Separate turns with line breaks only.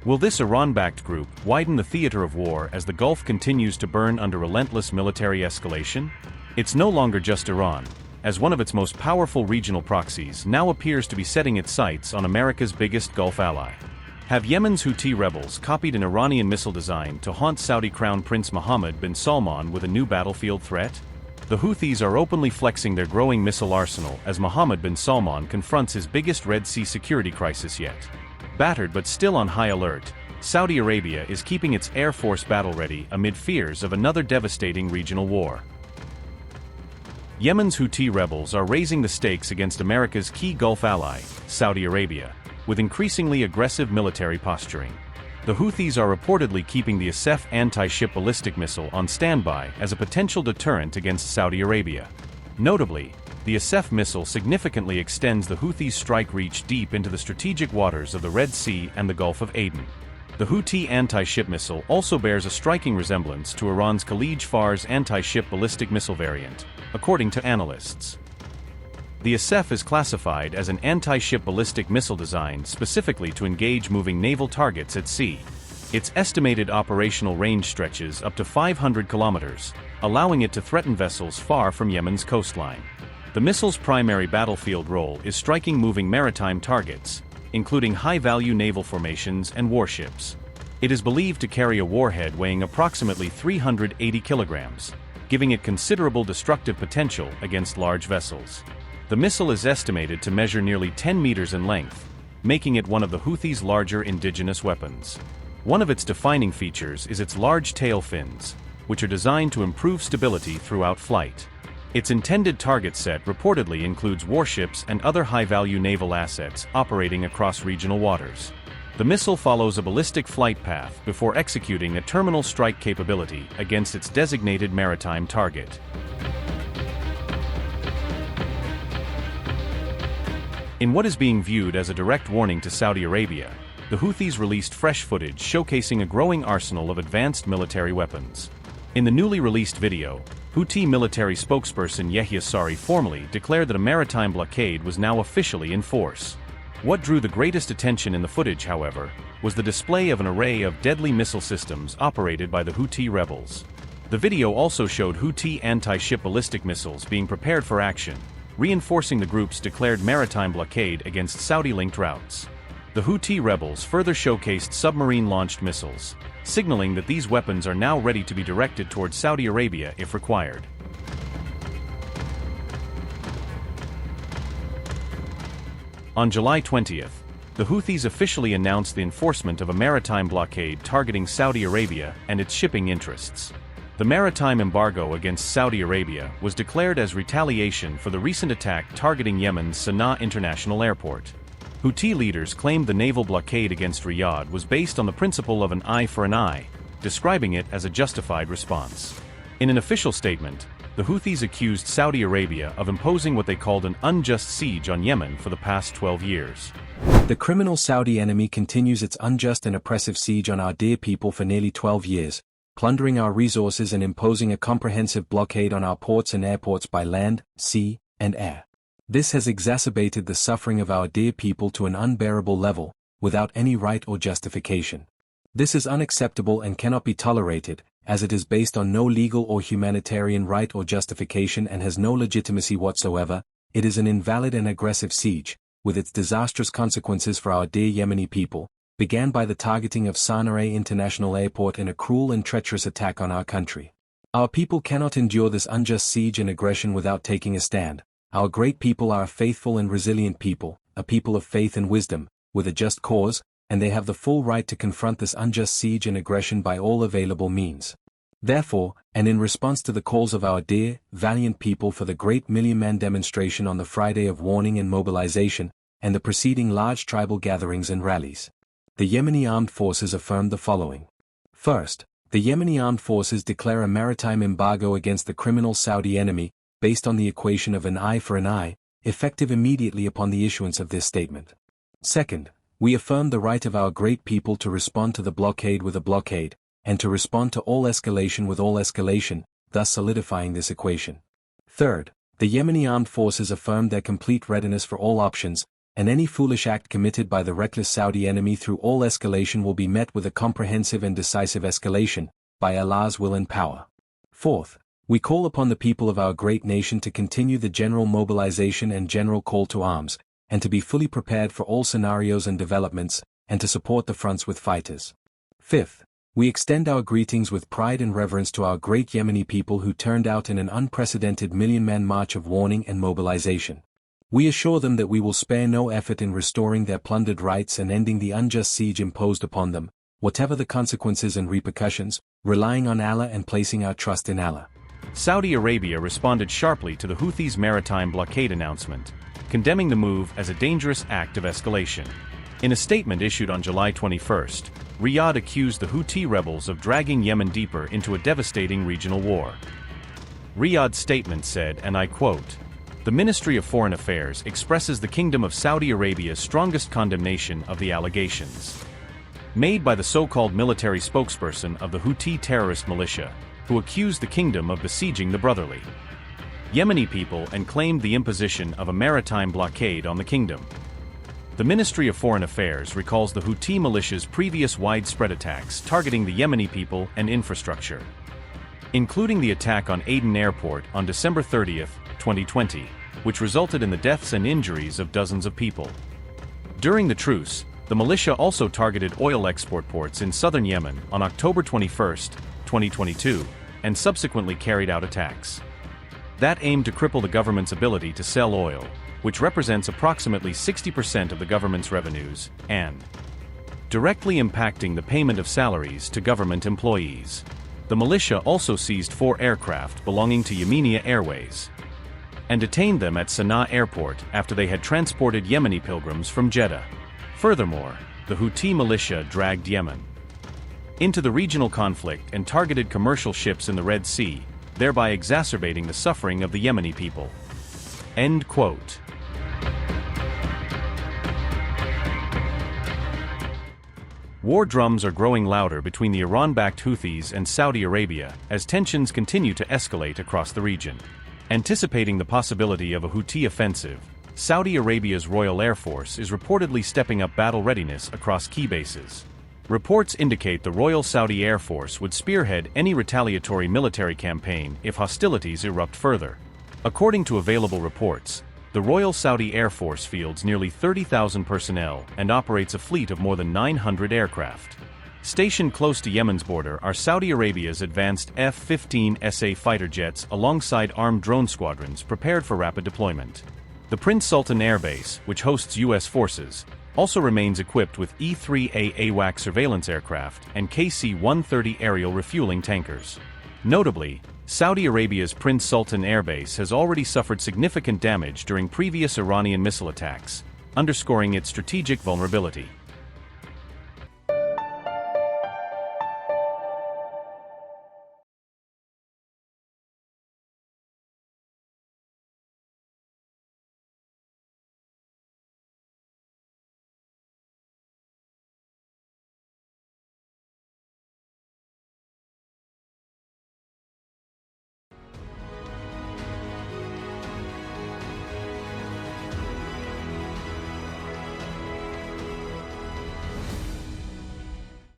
Will this Iran-backed group widen the theater of war as the Gulf continues to burn under relentless military escalation? It's no longer just Iran, as one of its most powerful regional proxies now appears to be setting its sights on America's biggest Gulf ally. Have Yemen's Houthi rebels copied an Iranian missile design to haunt Saudi Crown Prince Mohammed bin Salman with a new battlefield threat? The Houthis are openly flexing their growing missile arsenal as Mohammed bin Salman confronts his biggest Red Sea security crisis yet. Battered but still on high alert, Saudi Arabia is keeping its air force battle-ready amid fears of another devastating regional war. Yemen's Houthi rebels are raising the stakes against America's key Gulf ally, Saudi Arabia, with increasingly aggressive military posturing. The Houthis are reportedly keeping the Asef anti-ship ballistic missile on standby as a potential deterrent against Saudi Arabia. Notably, the Asef missile significantly extends the Houthis' strike reach deep into the strategic waters of the Red Sea and the Gulf of Aden. The Houthi anti-ship missile also bears a striking resemblance to Iran's Khalij Far's anti-ship ballistic missile variant, according to analysts. The Asef is classified as an anti-ship ballistic missile designed specifically to engage moving naval targets at sea. Its estimated operational range stretches up to 500 kilometers, allowing it to threaten vessels far from Yemen's coastline. The missile's primary battlefield role is striking moving maritime targets, including high-value naval formations and warships. It is believed to carry a warhead weighing approximately 380 kilograms, giving it considerable destructive potential against large vessels. The missile is estimated to measure nearly 10 meters in length, making it one of the Houthis' larger indigenous weapons. One of its defining features is its large tail fins, which are designed to improve stability throughout flight. Its intended target set reportedly includes warships and other high-value naval assets operating across regional waters. The missile follows a ballistic flight path before executing a terminal strike capability against its designated maritime target. In what is being viewed as a direct warning to Saudi Arabia, the Houthis released fresh footage showcasing a growing arsenal of advanced military weapons. In the newly released video, Houthi military spokesperson Yahya Sari formally declared that a maritime blockade was now officially in force. What drew the greatest attention in the footage, however, was the display of an array of deadly missile systems operated by the Houthi rebels. The video also showed Houthi anti-ship ballistic missiles being prepared for action, reinforcing the group's declared maritime blockade against Saudi-linked routes. The Houthi rebels further showcased submarine-launched missiles, signaling that these weapons are now ready to be directed towards Saudi Arabia if required. On July 20th, the Houthis officially announced the enforcement of a maritime blockade targeting Saudi Arabia and its shipping interests. The maritime embargo against Saudi Arabia was declared as retaliation for the recent attack targeting Yemen's Sana'a International Airport. Houthi leaders claimed the naval blockade against Riyadh was based on the principle of an eye for an eye, describing it as a justified response. In an official statement, the Houthis accused Saudi Arabia of imposing what they called an unjust siege on Yemen for the past 12 years.
The criminal Saudi enemy continues its unjust and oppressive siege on our dear people for nearly 12 years, plundering our resources and imposing a comprehensive blockade on our ports and airports by land, sea, and air. This has exacerbated the suffering of our dear people to an unbearable level, without any right or justification. This is unacceptable and cannot be tolerated, as it is based on no legal or humanitarian right or justification and has no legitimacy whatsoever. It is an invalid and aggressive siege, with its disastrous consequences for our dear Yemeni people, began by the targeting of Sana'a International Airport in a cruel and treacherous attack on our country. Our people cannot endure this unjust siege and aggression without taking a stand. Our great people are a faithful and resilient people, a people of faith and wisdom, with a just cause, and they have the full right to confront this unjust siege and aggression by all available means. Therefore, and in response to the calls of our dear, valiant people for the great million-man demonstration on the Friday of warning and mobilization, and the preceding large tribal gatherings and rallies, the Yemeni armed forces affirmed the following. First, the Yemeni armed forces declare a maritime embargo against the criminal Saudi enemy, based on the equation of an eye for an eye, effective immediately upon the issuance of this statement. Second, we affirm the right of our great people to respond to the blockade with a blockade, and to respond to all escalation with all escalation, thus solidifying this equation. Third, the Yemeni armed forces affirmed their complete readiness for all options, and any foolish act committed by the reckless Saudi enemy through all escalation will be met with a comprehensive and decisive escalation, by Allah's will and power. Fourth, we call upon the people of our great nation to continue the general mobilization and general call to arms, and to be fully prepared for all scenarios and developments, and to support the fronts with fighters. Fifth, we extend our greetings with pride and reverence to our great Yemeni people who turned out in an unprecedented million-man march of warning and mobilization. We assure them that we will spare no effort in restoring their plundered rights and ending the unjust siege imposed upon them, whatever the consequences and repercussions, relying on Allah and placing our trust in Allah.
Saudi Arabia responded sharply to the Houthis' maritime blockade announcement, condemning the move as a dangerous act of escalation. In a statement issued on July 21, Riyadh accused the Houthi rebels of dragging Yemen deeper into a devastating regional war. Riyadh's statement said, and I quote, "The Ministry of Foreign Affairs expresses the Kingdom of Saudi Arabia's strongest condemnation of the allegations made by the so-called military spokesperson of the Houthi terrorist militia, who accused the kingdom of besieging the brotherly Yemeni people and claimed the imposition of a maritime blockade on the kingdom." The Ministry of Foreign Affairs recalls the Houthi militia's previous widespread attacks targeting the Yemeni people and infrastructure, including the attack on Aden airport on December 30, 2020, which resulted in the deaths and injuries of dozens of people. During the truce, the militia also targeted oil export ports in southern Yemen on October 21, 2022, and subsequently carried out attacks that aimed to cripple the government's ability to sell oil, which represents approximately 60% of the government's revenues, and directly impacting the payment of salaries to government employees. The militia also seized 4 aircraft belonging to Yemenia Airways and detained them at Sana'a airport after they had transported Yemeni pilgrims from Jeddah. Furthermore, the Houthi militia dragged Yemen into the regional conflict and targeted commercial ships in the Red Sea, thereby exacerbating the suffering of the Yemeni people. End quote. War drums are growing louder between the Iran-backed Houthis and Saudi Arabia as tensions continue to escalate across the region. Anticipating the possibility of a Houthi offensive, Saudi Arabia's Royal Air Force is reportedly stepping up battle readiness across key bases. Reports indicate the Royal Saudi Air Force would spearhead any retaliatory military campaign if hostilities erupt further. According to available reports, the Royal Saudi Air Force fields nearly 30,000 personnel and operates a fleet of more than 900 aircraft. Stationed close to Yemen's border are Saudi Arabia's advanced F-15SA fighter jets alongside armed drone squadrons prepared for rapid deployment. The Prince Sultan Air Base, which hosts U.S. forces, also remains equipped with E-3A AWACS surveillance aircraft and KC-130 aerial refueling tankers. Notably, Saudi Arabia's Prince Sultan Air Base has already suffered significant damage during previous Iranian missile attacks, underscoring its strategic vulnerability.